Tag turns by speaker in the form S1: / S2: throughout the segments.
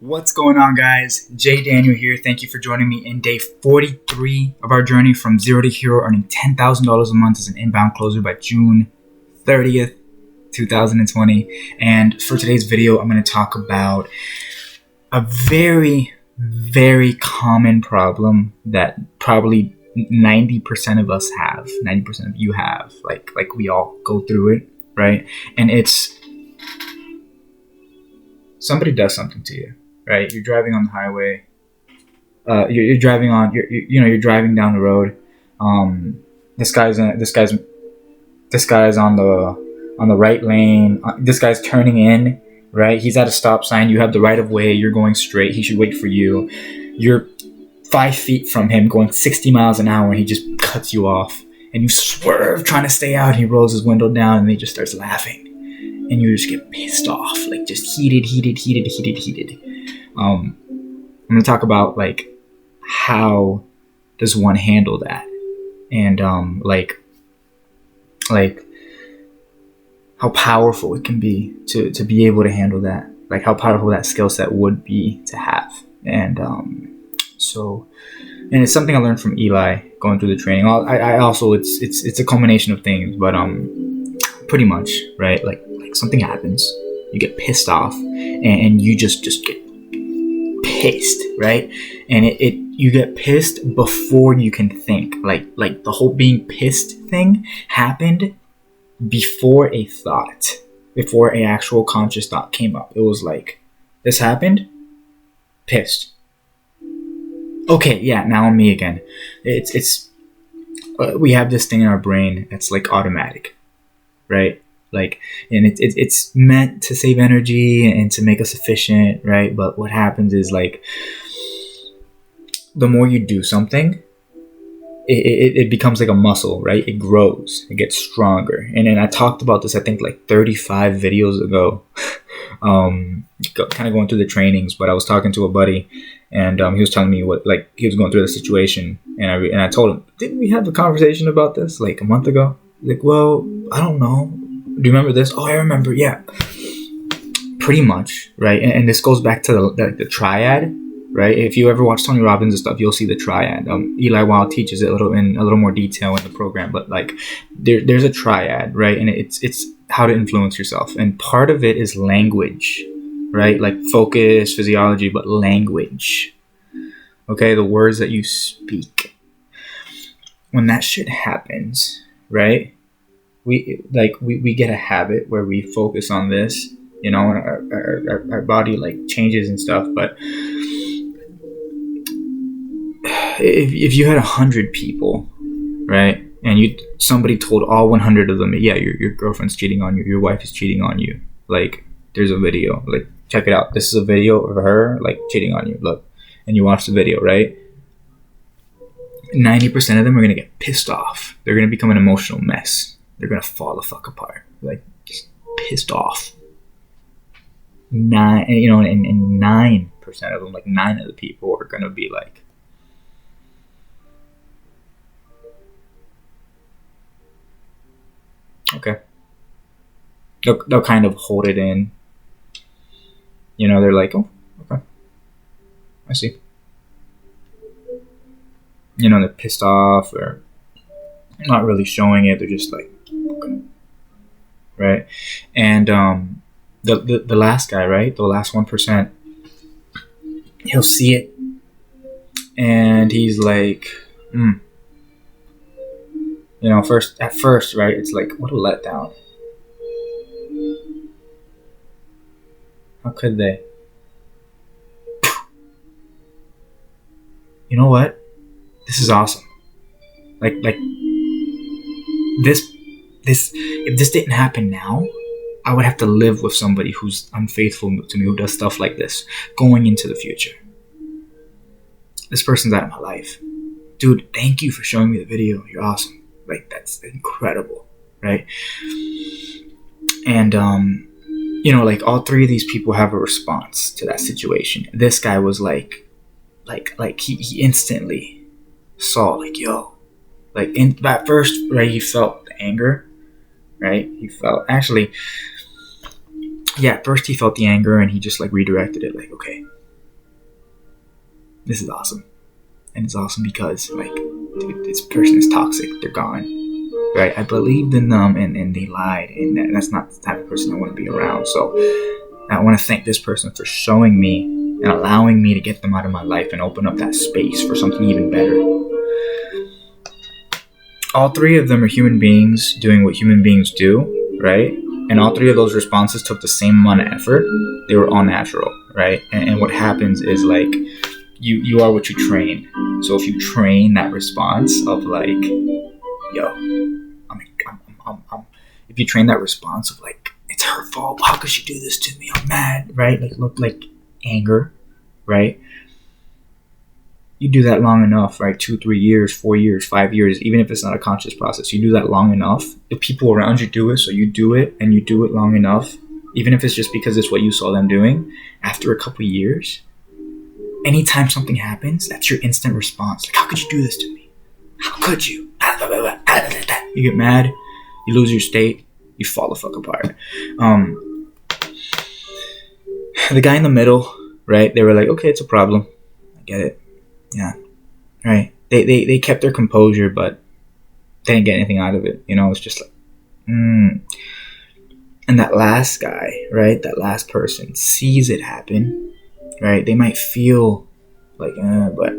S1: What's going on, guys? Jay Daniel here. Thank you for joining me in day 43 of our journey from zero to hero, earning $10,000 a month as an inbound closer by June 30th, 2020. And for today's video, I'm going to talk about a very, very common problem that probably 90% of us have, 90% of you have, like we all go through it, right? And it's somebody does something to you. Right, you're driving on the highway. You're driving down the road. This guy's on the right lane. This guy's turning in. Right, he's at a stop sign. You have the right of way. You're going straight. He should wait for you. You're 5 feet from him, going 60 miles an hour, and he just cuts you off. And you swerve, trying to stay out. He rolls his window down, and he just starts laughing. And you just get pissed off, like just heated. I'm going to talk about like how does one handle that, and like how powerful it can be to be able to handle that, like how powerful that skill set would be to have. And and it's something I learned from Eli going through the training. I also it's a culmination of things, but pretty much, right, like something happens, you get pissed off, and you just get pissed, right? And you get pissed before you can think. Like the whole being pissed thing happened before a actual conscious thought came up. It was like, this happened, pissed. Okay, yeah, now I'm me again. It's we have this thing in our brain that's like automatic, right? Like, and it's meant to save energy and to make us efficient, right? But what happens is, like, the more you do something, it becomes like a muscle, right? It grows, it gets stronger. And then I talked about this, I think, like 35 videos ago, kind of going through the trainings. But I was talking to a buddy, and he was telling me what, like, he was going through the situation, and I told him, didn't we have a conversation about this like a month ago? Like, well, I don't know. Do you remember this? Oh, I remember. Yeah, pretty much, right? And this goes back to the triad, right? If you ever watch Tony Robbins and stuff, you'll see the triad. Eli Wild teaches it in a little more detail in the program, but like there's a triad, right? And it's how to influence yourself, and part of it is language, right? Like focus, physiology, but language. Okay, the words that you speak. When that shit happens, right? We get a habit where we focus on this, and our body like changes and stuff. But if you had 100 people, right, and somebody told all 100 of them, yeah, your girlfriend's cheating on you, your wife is cheating on you, like, there's a video, like, check it out, this is a video of her like cheating on you, look, and you watch the video, right? 90% of them are gonna get pissed off. They're gonna become an emotional mess. They're gonna fall the fuck apart, like just pissed off. And 9% of them, like 9 of the people, are gonna be like, okay. They'll kind of hold it in. They're like, oh, okay, I see. They're pissed off, or not really showing it. They're just like, right? And the last guy, right, the last 1%, he'll see it, and he's like, at first, right, it's like, what a letdown. How could they? You know what? This is awesome. Like this, if this didn't happen now, I would have to live with somebody who's unfaithful to me, who does stuff like this going into the future. This person's out of my life. Dude, thank you for showing me the video. You're awesome. Like, that's incredible, right? And like, all 3 of these people have a response to that situation. This guy was like he instantly saw, like, yo, like, at first, right, he felt the anger, right? He felt, actually, yeah, at first he felt the anger, and he just like redirected it, like, okay, This is awesome. And it's awesome because, like, dude, this person is toxic. They're gone. Right? I believed in them and they lied. And that's not the type of person I want to be around. So I want to thank this person for showing me and allowing me to get them out of my life and open up that space for something even better. All three of them are human beings doing what human beings do, right? And all three of those responses took the same amount of effort. They were all natural, right? And what happens is, like, you are what you train. So if you train that response of, like, yo, if you train that response of, like, it's her fault, how could she do this to me, I'm mad, right? Like, look, like anger, right? You do that long enough, right? 2, 3 years, 4 years, 5 years, even if it's not a conscious process, you do that long enough. The people around you do it, so you do it, and you do it long enough, even if it's just because it's what you saw them doing. After a couple years, anytime something happens, that's your instant response. Like, how could you do this to me? How could you? You get mad, you lose your state, you fall the fuck apart. The guy in the middle, right? They were like, okay, it's a problem. I get it. Yeah. Right. They kept their composure, but they didn't get anything out of it. You know, it's just like, And that last guy, right? That last person sees it happen, right? They might feel like, but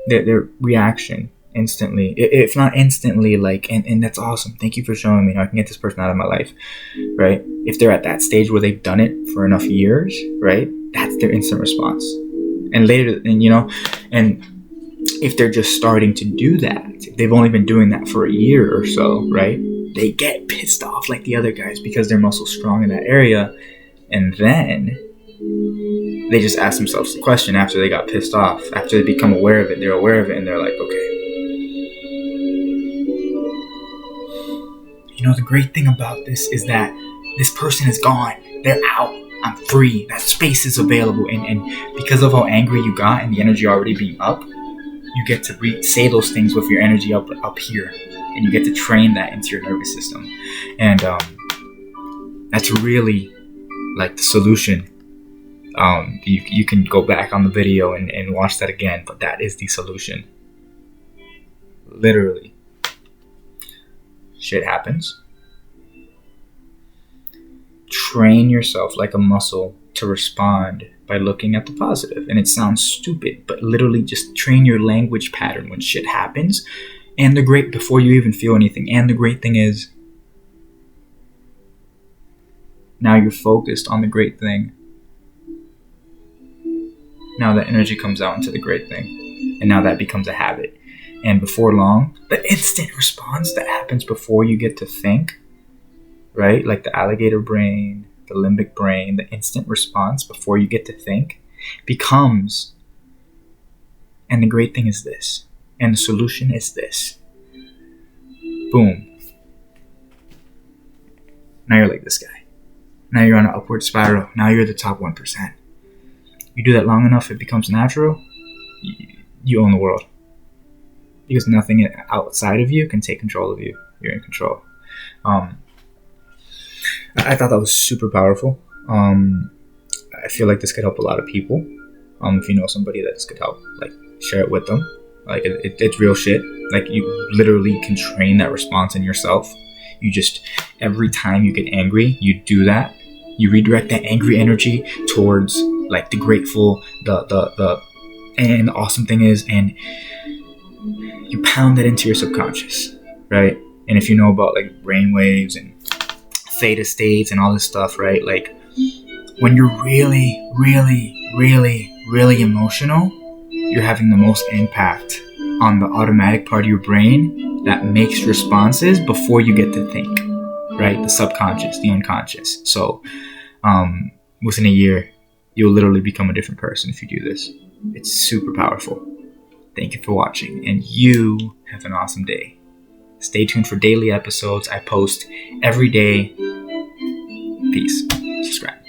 S1: their reaction instantly, if not instantly, like, and that's awesome. Thank you for showing me how I can get this person out of my life, right? If they're at that stage where they've done it for enough years, right? That's their instant response. And later, and you know, and if they're just starting to do that, if they've only been doing that for a year or so, right? They get pissed off like the other guys because their muscle's strong in that area. And then they just ask themselves the question after they got pissed off, after they become aware of it, they're aware of it, and they're like, okay. You know, the great thing about this is that this person is gone. They're out. I'm free. That space is available. And because of how angry you got and the energy already being up, you get to say those things with your energy up here. And you get to train that into your nervous system. And that's really like the solution. You can go back on the video and watch that again. But that is the solution. Literally. Shit happens. Train yourself like a muscle to respond by looking at the positive. And it sounds stupid, but literally just train your language pattern when shit happens. And before you even feel anything. And the great thing is, now you're focused on the great thing. Now the energy comes out into the great thing. And now that becomes a habit. And before long, the instant response that happens before you get to think, right? Like the alligator brain, the limbic brain, the instant response before you get to think becomes, and the great thing is this, and the solution is this. Boom. Now you're like this guy. Now you're on an upward spiral. Now you're the top 1%. You do that long enough, it becomes natural. You own the world. Because nothing outside of you can take control of you. You're in control. I thought that was super powerful. I feel like this could help a lot of people. If you know somebody that this could help, like, share it with them. Like, it's real shit. Like, you literally can train that response in yourself. You just, every time you get angry, you do that. You redirect that angry energy towards, like, the grateful, and the awesome thing is, and you pound that into your subconscious, right? And if you know about, like, brainwaves and theta states and all this stuff, right? Like, when you're really, really, really, really emotional, you're having the most impact on the automatic part of your brain that makes responses before you get to think, right? The subconscious, the unconscious. So within a year, you'll literally become a different person if you do this. It's super powerful. Thank you for watching, and you have an awesome day. Stay tuned for daily episodes. I post every day. Peace. Subscribe.